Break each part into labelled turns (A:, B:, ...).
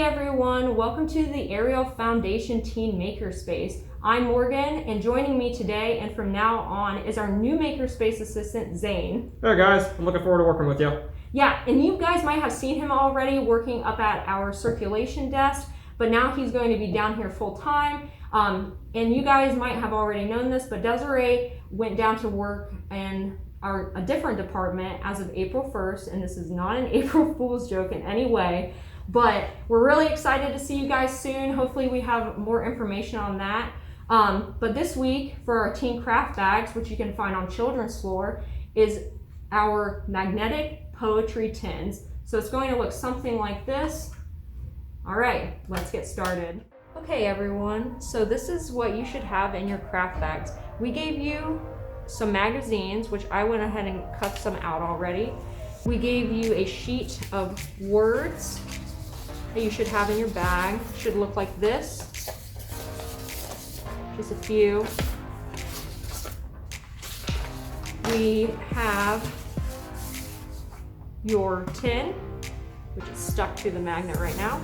A: Hi everyone, welcome to the Ariel Foundation Teen Makerspace. I'm Morgan, and joining me today and from now on is our new Makerspace assistant, Zane.
B: Hey guys, I'm looking forward to working with you.
A: Yeah, and you guys might have seen him already working up at our circulation desk, but now he's going to be down here full time. And you guys might have already known this, but Desiree went down to work in a different department as of April 1st, and this is not an April Fool's joke in any way. But we're really excited to see you guys soon. Hopefully we have more information on that. But this week for our teen craft bags, which you can find on Children's Floor, is our magnetic poetry tins. So it's going to look something like this. All right, let's get started. Okay everyone, so this is what you should have in your craft bags. We gave you some magazines, which I went ahead and cut some out already. We gave you a sheet of words that you should have in your bag. It should look like this. Just a few. We have your tin, which is stuck to the magnet right now.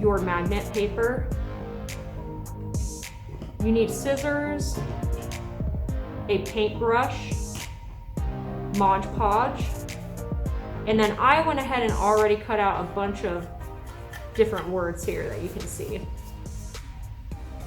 A: Your magnet paper. You need scissors, a paintbrush, Mod Podge, and then I went ahead and already cut out a bunch of different words here that you can see.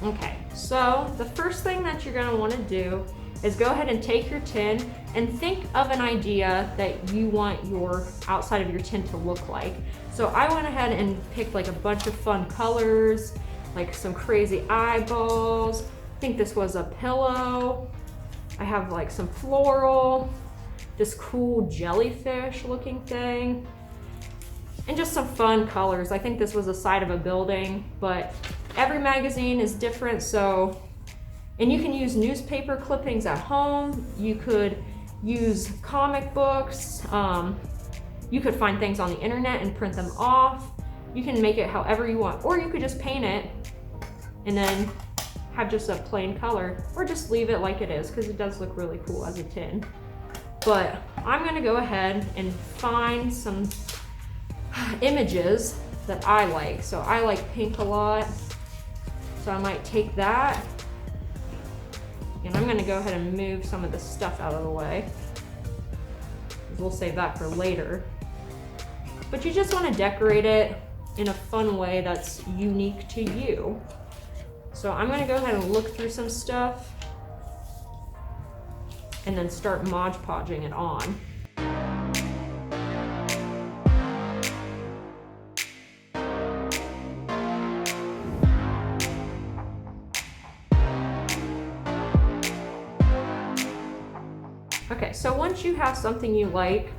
A: Okay, so the first thing that you're gonna wanna do is go ahead and take your tin and think of an idea that you want your outside of your tin to look like. So I went ahead and picked like a bunch of fun colors, like some crazy eyeballs. I think this was a pillow. I have like some floral, this cool jellyfish looking thing, and just some fun colors. I think this was the side of a building, but every magazine is different. So, and you can use newspaper clippings at home. You could use comic books. You could find things on the internet and print them off. You can make it however you want, or you could just paint it and then have just a plain color, or just leave it like it is, because it does look really cool as a tin. But I'm gonna go ahead and find some images that I like. So I like pink a lot, so I might take that, and I'm gonna go ahead and move some of the stuff out of the way. We'll save that for later. But you just wanna decorate it in a fun way that's unique to you. So I'm gonna go ahead and look through some stuff and then start Mod Podging it on. Okay, so once you have something you like,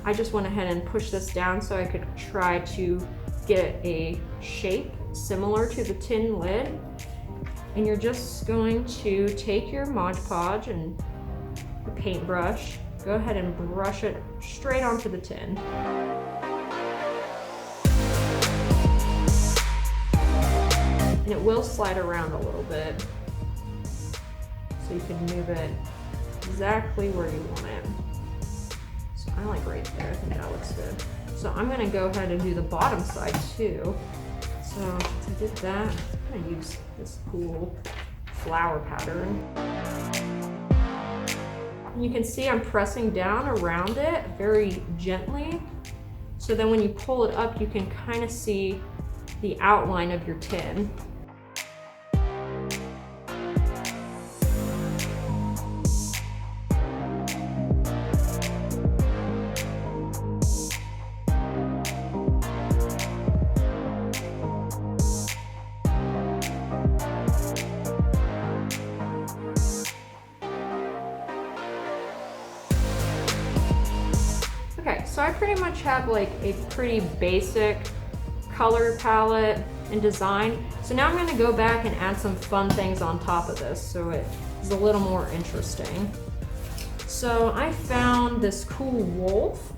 A: I just went ahead and pushed this down so I could try to get a shape similar to the tin lid. And you're just going to take your Mod Podge and the paintbrush, go ahead and brush it straight onto the tin. And it will slide around a little bit, so you can move it exactly where you want it. So I like right there, I think that looks good. So I'm gonna go ahead and do the bottom side too. So since I did that, I'm gonna use this cool flower pattern. You can see I'm pressing down around it very gently. So then when you pull it up, you can kind of see the outline of your tin. Okay, so I pretty much have like a pretty basic color palette and design. So now I'm gonna go back and add some fun things on top of this so it is a little more interesting. So I found this cool wolf.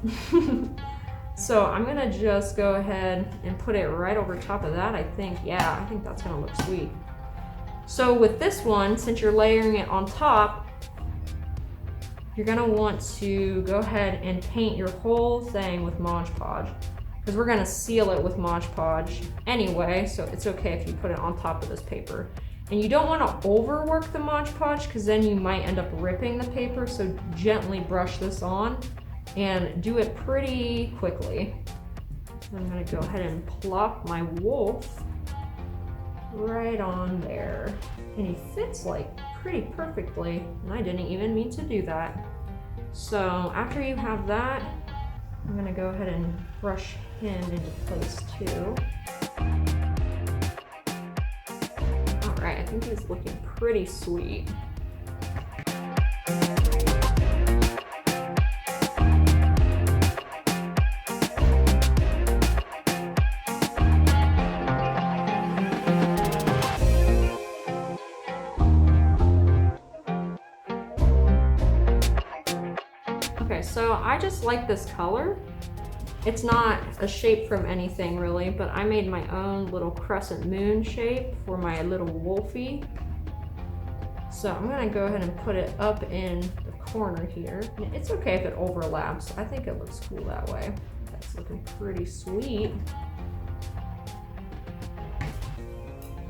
A: So I'm gonna just go ahead and put it right over top of that, I think. Yeah, I think that's gonna look sweet. So with this one, since you're layering it on top, you're gonna want to go ahead and paint your whole thing with Mod Podge. because we're gonna seal it with Mod Podge anyway, so it's okay if you put it on top of this paper. And you don't want to overwork the Mod Podge because then you might end up ripping the paper, so gently brush this on and do it pretty quickly. I'm gonna go ahead and plop my wolf right on there. And he fits like pretty perfectly, and I didn't even mean to do that. So after you have that, I'm gonna go ahead and brush him into place too. All right, I think he's looking pretty sweet. Okay, so I just like this color. It's not a shape from anything really, but I made my own little crescent moon shape for my little wolfie. So I'm gonna go ahead and put it up in the corner here. It's okay if it overlaps. I think it looks cool that way. That's looking pretty sweet.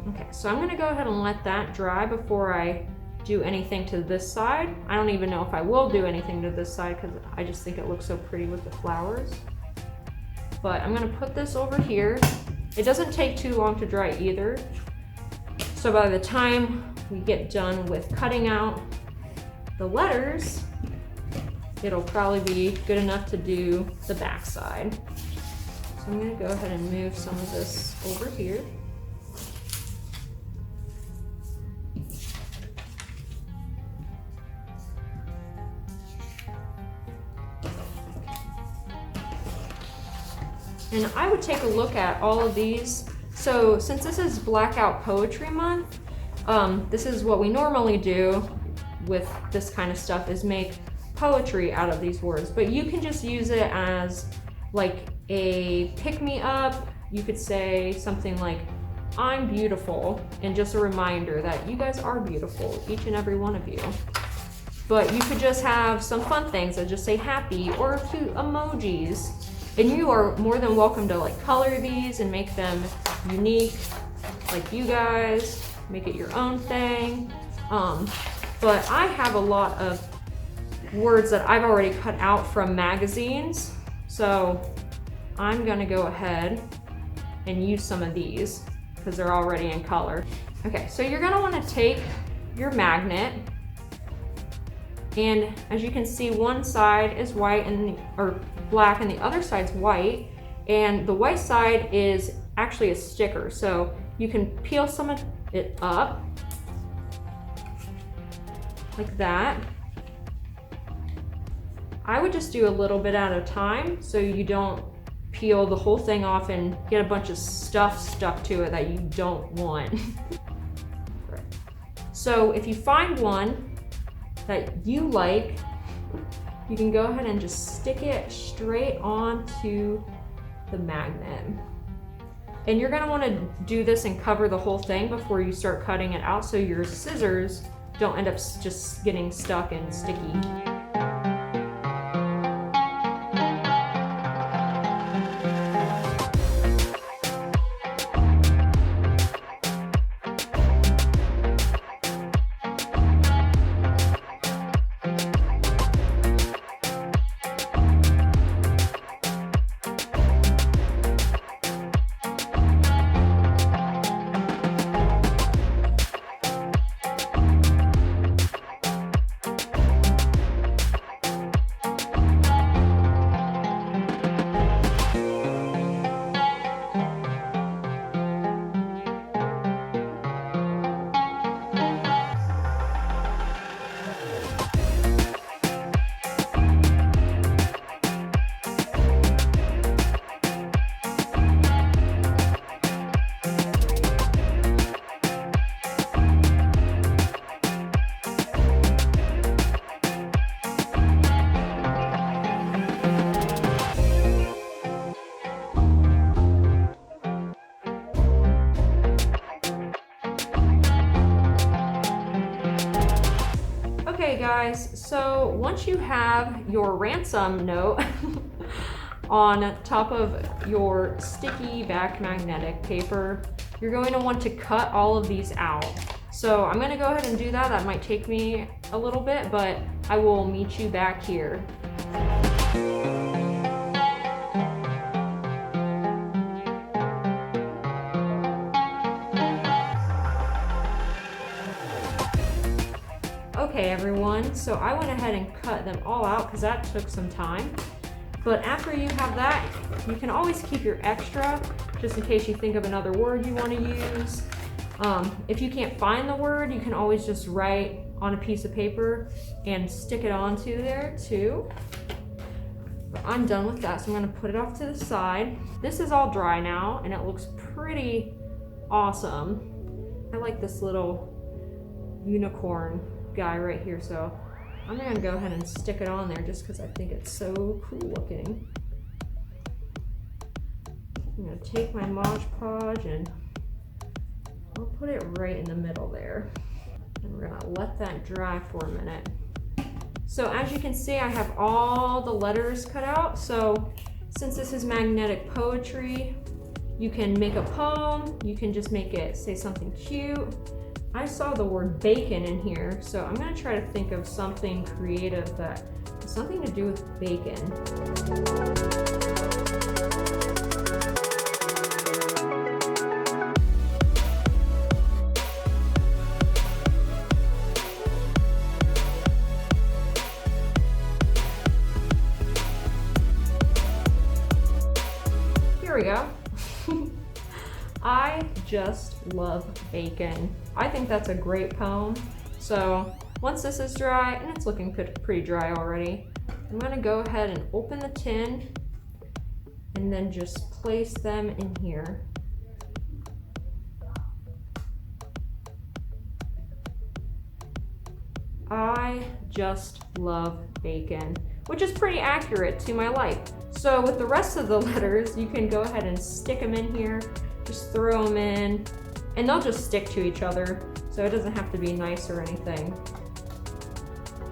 A: Okay, so I'm gonna go ahead and let that dry before I do anything to this side. I don't even know if I will do anything to this side because I just think it looks so pretty with the flowers. But I'm gonna put this over here. It doesn't take too long to dry either. So by the time we get done with cutting out the letters, it'll probably be good enough to do the back side. So I'm gonna go ahead and move some of this over here. And I would take a look at all of these. So since this is Blackout Poetry Month, this is what we normally do with this kind of stuff, is make poetry out of these words. But you can just use it as like a pick-me-up. You could say something like, I'm beautiful, and just a reminder that you guys are beautiful, each and every one of you. But you could just have some fun things that just say happy, or a few emojis. And you are more than welcome to like color these and make them unique, like you guys, make it your own thing. But I have a lot of words that I've already cut out from magazines. So I'm gonna go ahead and use some of these because they're already in color. Okay, so you're gonna wanna take your magnet, and as you can see, one side is white or black and the other side's white, and the white side is actually a sticker, so you can peel some of it up like that. I would just do a little bit at a time so you don't peel the whole thing off and get a bunch of stuff stuck to it that you don't want. So if you find one that you like, you can go ahead and just stick it straight onto the magnet. And you're gonna wanna do this and cover the whole thing before you start cutting it out so your scissors don't end up just getting stuck and sticky. Okay guys, so once you have your ransom note on top of your sticky back magnetic paper, you're going to want to cut all of these out. So I'm gonna go ahead and do that. That might take me a little bit, but I will meet you back here. Okay everyone, so I went ahead and cut them all out because that took some time. But after you have that, you can always keep your extra just in case you think of another word you want to use. If you can't find the word, you can always just write on a piece of paper and stick it onto there too. But I'm done with that, so I'm going to put it off to the side. This is all dry now and it looks pretty awesome. I like this little unicorn guy right here, so I'm gonna go ahead and stick it on there just because I think it's so cool looking. I'm gonna take my Mod Podge and I'll put it right in the middle there. And we're gonna let that dry for a minute. So as you can see, I have all the letters cut out. So since this is magnetic poetry, you can make a poem, you can just make it say something cute. I saw the word bacon in here, so I'm gonna try to think of something creative that has something to do with bacon. Here we go. I just love bacon. I think that's a great poem. So once this is dry, and it's looking pretty dry already, I'm gonna go ahead and open the tin and then just place them in here. I just love bacon, which is pretty accurate to my life. So with the rest of the letters, you can go ahead and stick them in here. Just throw them in, and they'll just stick to each other, so it doesn't have to be nice or anything.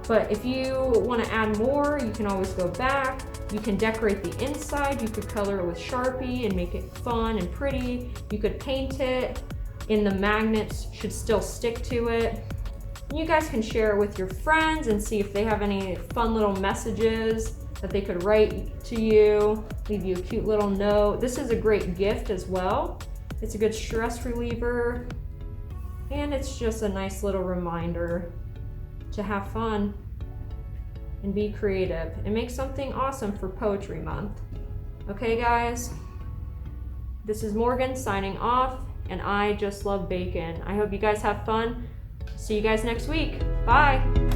A: But if you want to add more, you can always go back. You can decorate the inside. You could color it with Sharpie and make it fun and pretty. You could paint it, and the magnets should still stick to it. You guys can share it with your friends and see if they have any fun little messages that they could write to you, leave you a cute little note. This is a great gift as well. It's a good stress reliever, and it's just a nice little reminder to have fun and be creative and make something awesome for Poetry Month. Okay guys, this is Morgan signing off, and I just love bacon. I hope you guys have fun. See you guys next week. Bye.